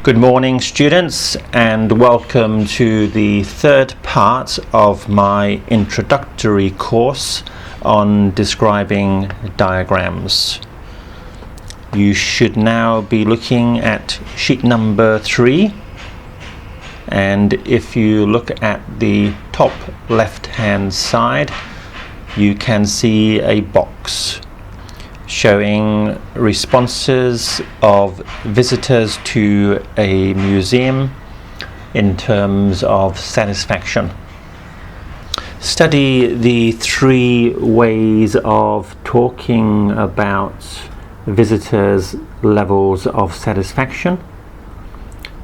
Good morning, students, and welcome to the third part of my introductory course on describing diagrams. You should now be looking at sheet number 3, and if you look at the top left-hand side, you can see a box showing responses of visitors to a museum in terms of satisfaction. Study the 3 ways of talking about visitors' levels of satisfaction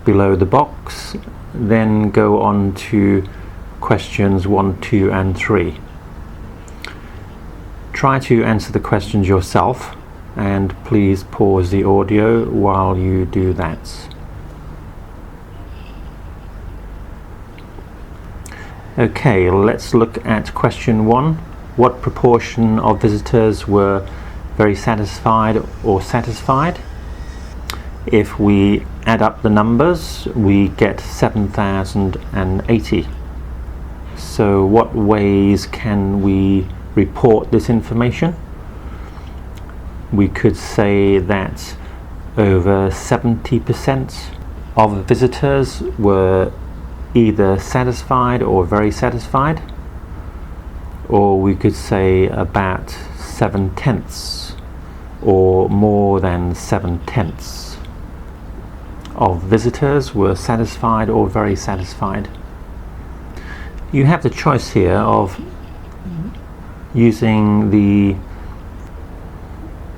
below the box, then go on to questions 1, 2 and 3. Try to answer the questions yourself, and please pause the audio while you do that. Okay, let's look at question 1. What proportion of visitors were very satisfied or satisfied? If we add up the numbers, we get 7,080. So what ways can we report this information? We could say that over 70% of visitors were either satisfied or very satisfied, or we could say about 7/10 or more than 7/10 of visitors were satisfied or very satisfied. You have the choice here of using the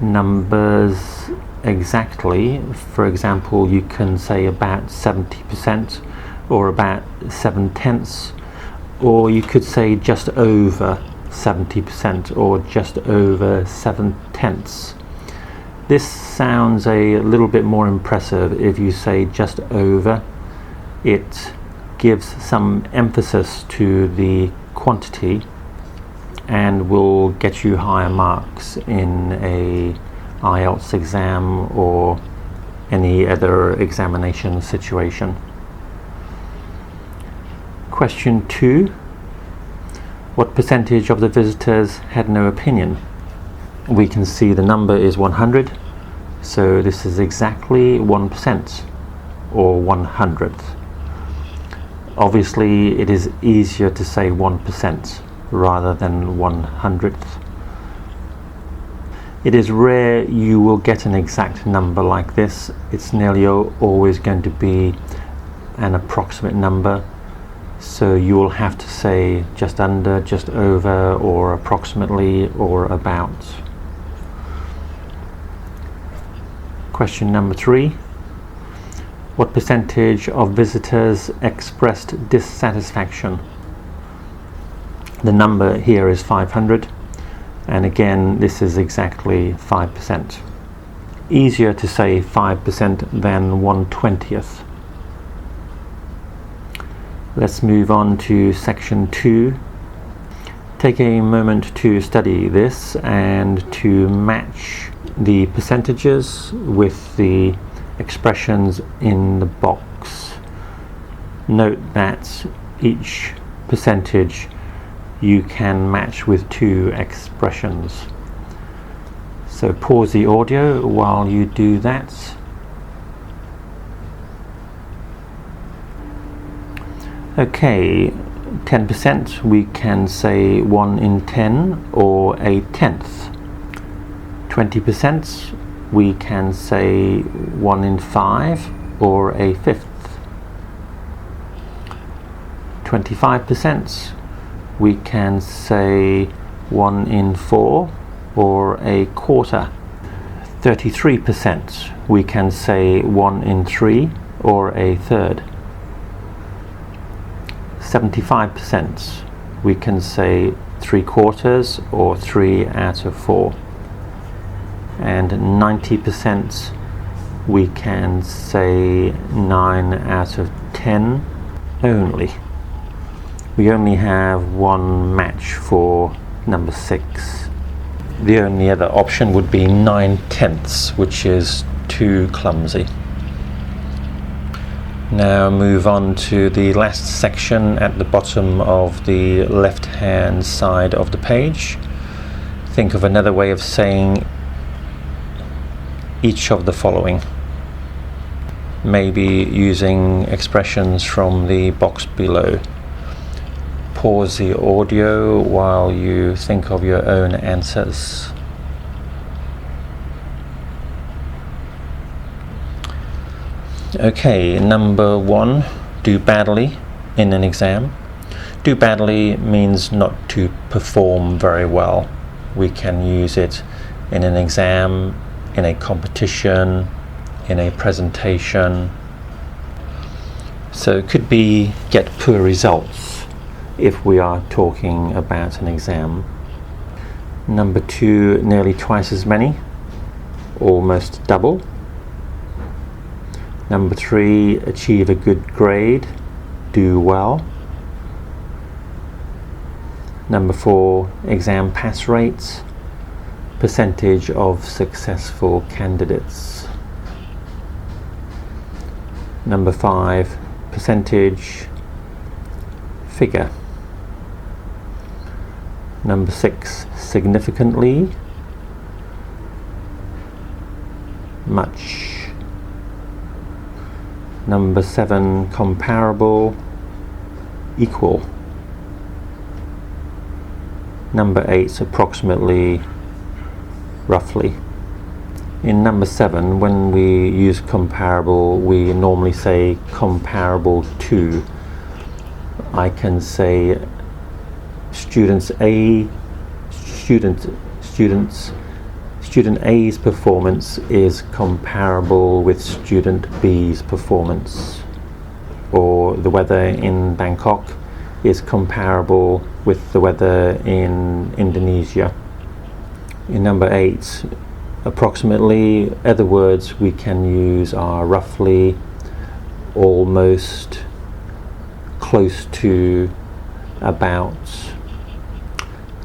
numbers exactly. For example, you can say about 70% or about 7/10, or you could say just over 70% or just over 7/10. This sounds a little bit more impressive if you say just over. It gives some emphasis to the quantity and will get you higher marks in a IELTS exam or any other examination situation. Question 2. What percentage of the visitors had no opinion? We can see the number is 100, so this is exactly 1% or 100th. Obviously, it is easier to say 1% rather than 100th. It is rare you will get an exact number like this. It's nearly always going to be an approximate number, so you will have to say just under, just over, or approximately, or about. Question number 3. What percentage of visitors expressed dissatisfaction? The number here is 500, and again this is exactly 5%. Easier to say 5% than 1/20th. Let's move on to section 2. Take a moment to study this and to match the percentages with the expressions in the box. Note that each percentage you can match with 2 expressions. So pause the audio while you do that. Okay, 10% we can say 1 in 10 or a 10th. 20% we can say 1 in 5 or a 5th. 25% we can say 1 in 4 or a quarter. 33% we can say 1 in 3 or a third. 75% we can say 3/4 or 3 out of 4. And 90% we can say 9 out of 10 only. We only have one match for number 6. The only other option would be 9/10, which is too clumsy. Now move on to the last section at the bottom of the left hand side of the page. Think of another way of saying each of the following, maybe using expressions from the box below. Pause the audio while you think of your own answers. Okay, number 1, do badly in an exam. Do badly means not to perform very well. We can use it in an exam, in a competition, in a presentation. So it could be get poor results if we are talking about an exam. Number 2, nearly twice as many, almost double. Number 3, achieve a good grade, do well. Number 4, exam pass rates, percentage of successful candidates. Number 5, percentage, figure. Number 6, significantly, much. Number 7, comparable, equal. Number 8, approximately, roughly. In number 7, when we use comparable, we normally say comparable to. I can say student A's performance is comparable with student B's performance, or the weather in Bangkok is comparable with the weather in Indonesia. In number 8, approximately, other words we can use are roughly, almost, close to, about.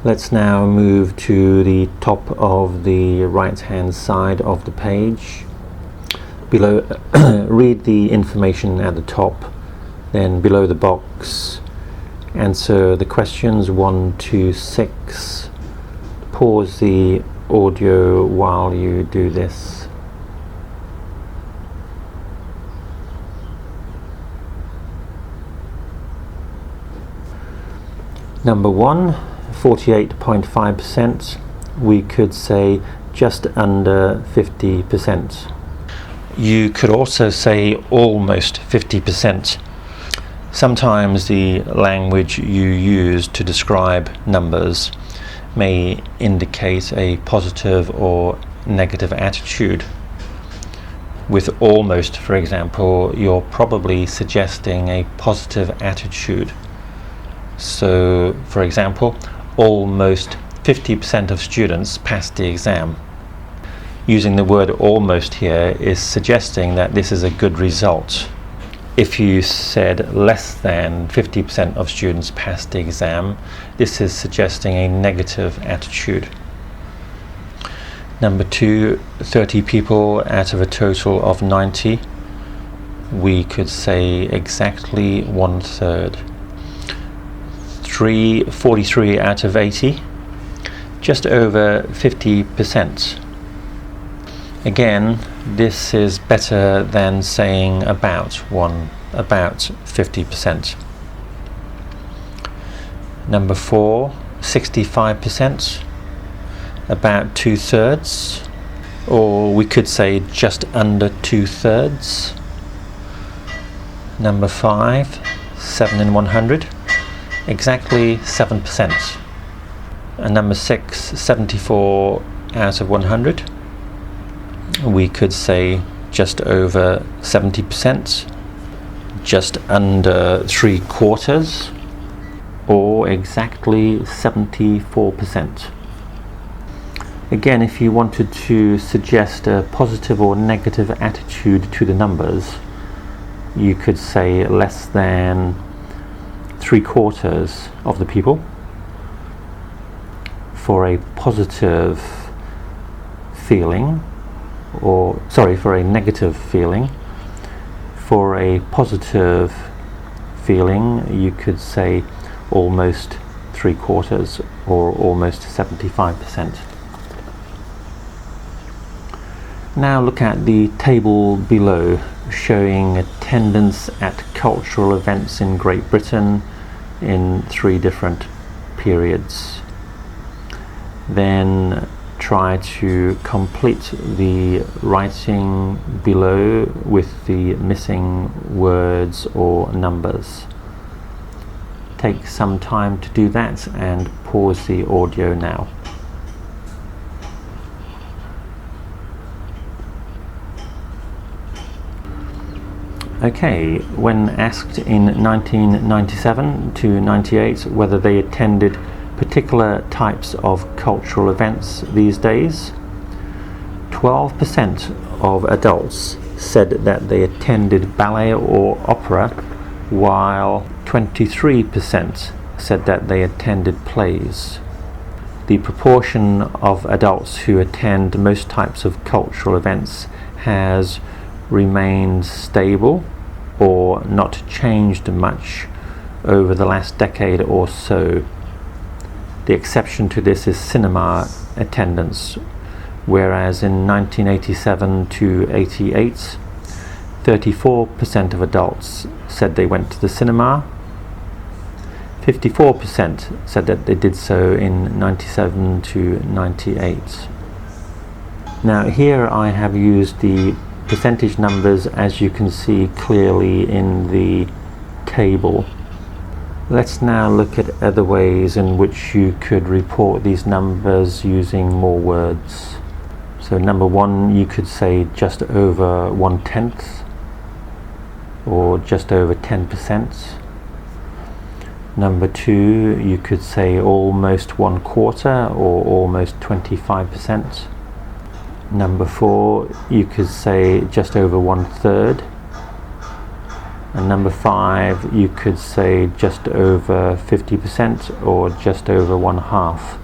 Let's now move to the top of the right hand side of the page. Below, read the information at the top, then below the box answer the questions 1 to 6. Pause the audio while you do this. Number 1, 48.5%. We could say just under 50%. You could also say almost 50%. Sometimes the language you use to describe numbers may indicate a positive or negative attitude. With almost, for example, you're probably suggesting a positive attitude. So, for example, almost 50% of students passed the exam. Using the word almost here is suggesting that this is a good result. If you said less than 50% of students passed the exam, this is suggesting a negative attitude. Number 2, 30 people out of a total of 90. We could say exactly 1/3. 3, 43 out of 80. Just over 50%. Again, this is better than saying about 50%. Number 4, 65%, about 2/3, or we could say just under 2/3. Number 5, 7 in 100, exactly 7%. And number 6, 74 out of 100. We could say just over 70%, just under 3/4, or exactly 74%. Again, if you wanted to suggest a positive or negative attitude to the numbers, you could say less than 3/4 of the people. For a positive feeling, for a negative feeling, For a positive feeling, you could say almost 3/4 or almost 75%. Now look at the table below, showing attendance at cultural events in Great Britain in 3 different periods. Then try to complete the writing below with the missing words or numbers. Take some time to do that and pause the audio now. Okay, when asked in 1997 to 98 whether they attended particular types of cultural events these days, 12% of adults said that they attended ballet or opera, while 23% said that they attended plays. The proportion of adults who attend most types of cultural events has remained stable or not changed much over the last decade or so. The exception to this is cinema attendance, whereas in 1987 to 88, 34% of adults said they went to the cinema, 54% said that they did so in 97 to 98. Now here I have used the percentage numbers as you can see clearly in the table. Let's now look at other ways in which you could report these numbers using more words. So number 1, you could say just over 1/10 or just over 10%. Number 2, you could say almost 1/4 or almost 25%. Number 4, you could say just over 1/3. And number 5, you could say just over 50% or just over 1/2.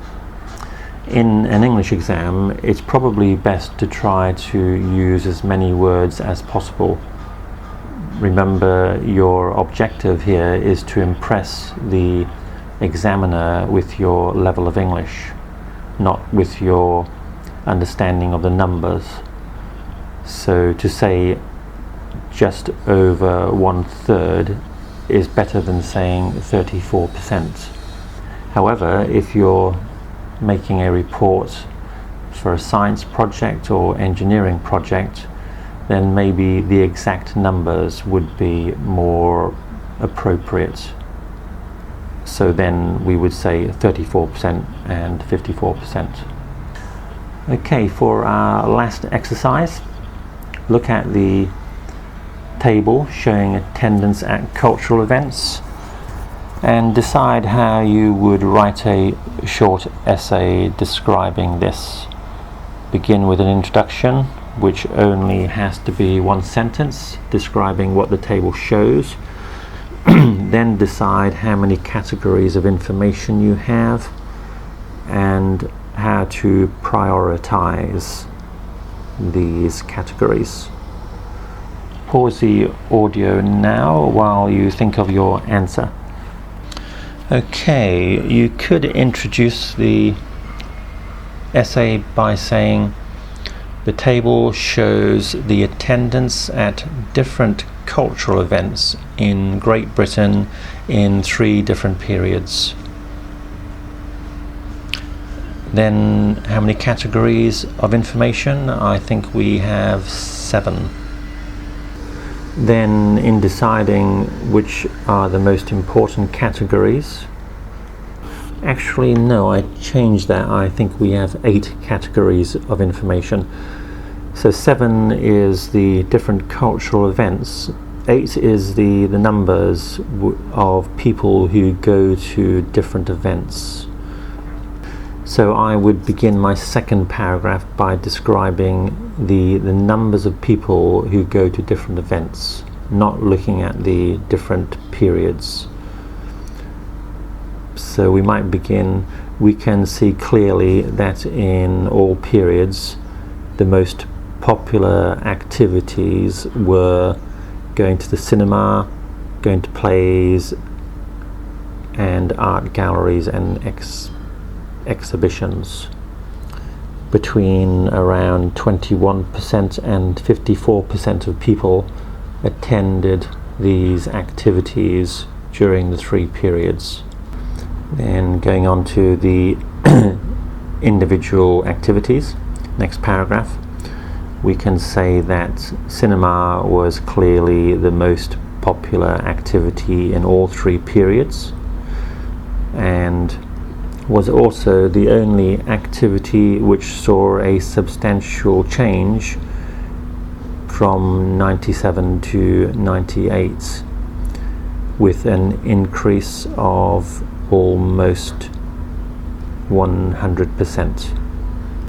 In an English exam, it's probably best to try to use as many words as possible. Remember, your objective here is to impress the examiner with your level of English, not with your understanding of the numbers. So to say just over 1/3 is better than saying 34%. However, if you're making a report for a science project or engineering project, then maybe the exact numbers would be more appropriate. So then we would say 34% and 54%. Okay, for our last exercise, look at the table showing attendance at cultural events and decide how you would write a short essay describing this. Begin with an introduction, which only has to be 1 sentence describing what the table shows. Then decide how many categories of information you have and how to prioritize these categories. Pause the audio now while you think of your answer. Okay, you could introduce the essay by saying the table shows the attendance at different cultural events in Great Britain in 3 different periods. Then how many categories of information? I think we have 7. Then in deciding which are the most important categories, actually no, I changed that. I think we have 8 categories of information. So 7 is the different cultural events. 8 is the numbers of people who go to different events. So I would begin my second paragraph by describing the numbers of people who go to different events, not looking at the different periods. So we might begin, we can see clearly that in all periods the most popular activities were going to the cinema, going to plays and art galleries and exhibitions. Between around 21% and 54% of people attended these activities during the 3 periods. Then going on to the individual activities, next paragraph, we can say that cinema was clearly the most popular activity in all 3 periods, and was also the only activity which saw a substantial change from 97 to 98, with an increase of almost 100%.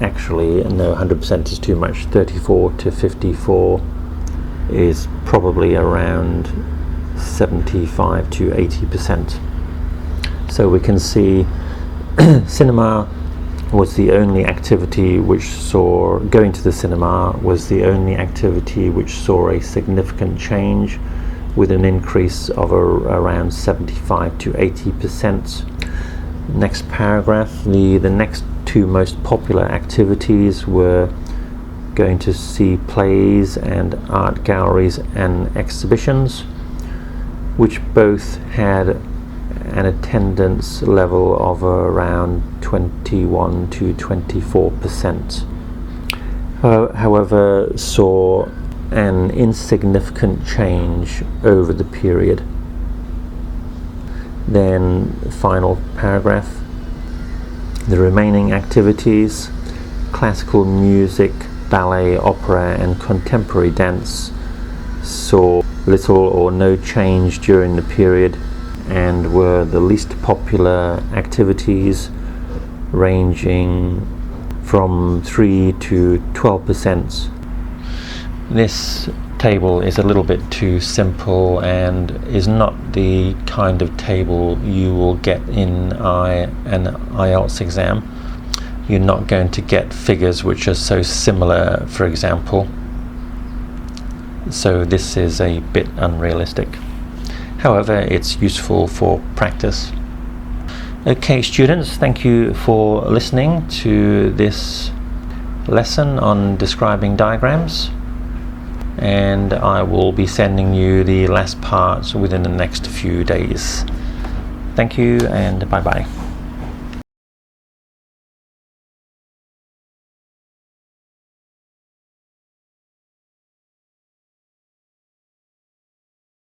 Actually, no, 100% is too much. 34 to 54 is probably around 75 to 80%. So we can see cinema was the only activity which saw, going to the cinema was the only activity which saw a significant change, with an increase of around 75 to 80%. Next paragraph, the next 2 most popular activities were going to see plays and art galleries and exhibitions, which both had an attendance level of around 21 to 24%. However, saw an insignificant change over the period. Then, final paragraph, the remaining activities, classical music, ballet, opera and contemporary dance, saw little or no change during the period and were the least popular activities, ranging from 3 to 12%. This table is a little bit too simple and is not the kind of table you will get in an IELTS exam. You're not going to get figures which are so similar, for example. So this is a bit unrealistic. However, it's useful for practice. Okay, students, thank you for listening to this lesson on describing diagrams, and I will be sending you the last parts within the next few days. Thank you and bye-bye.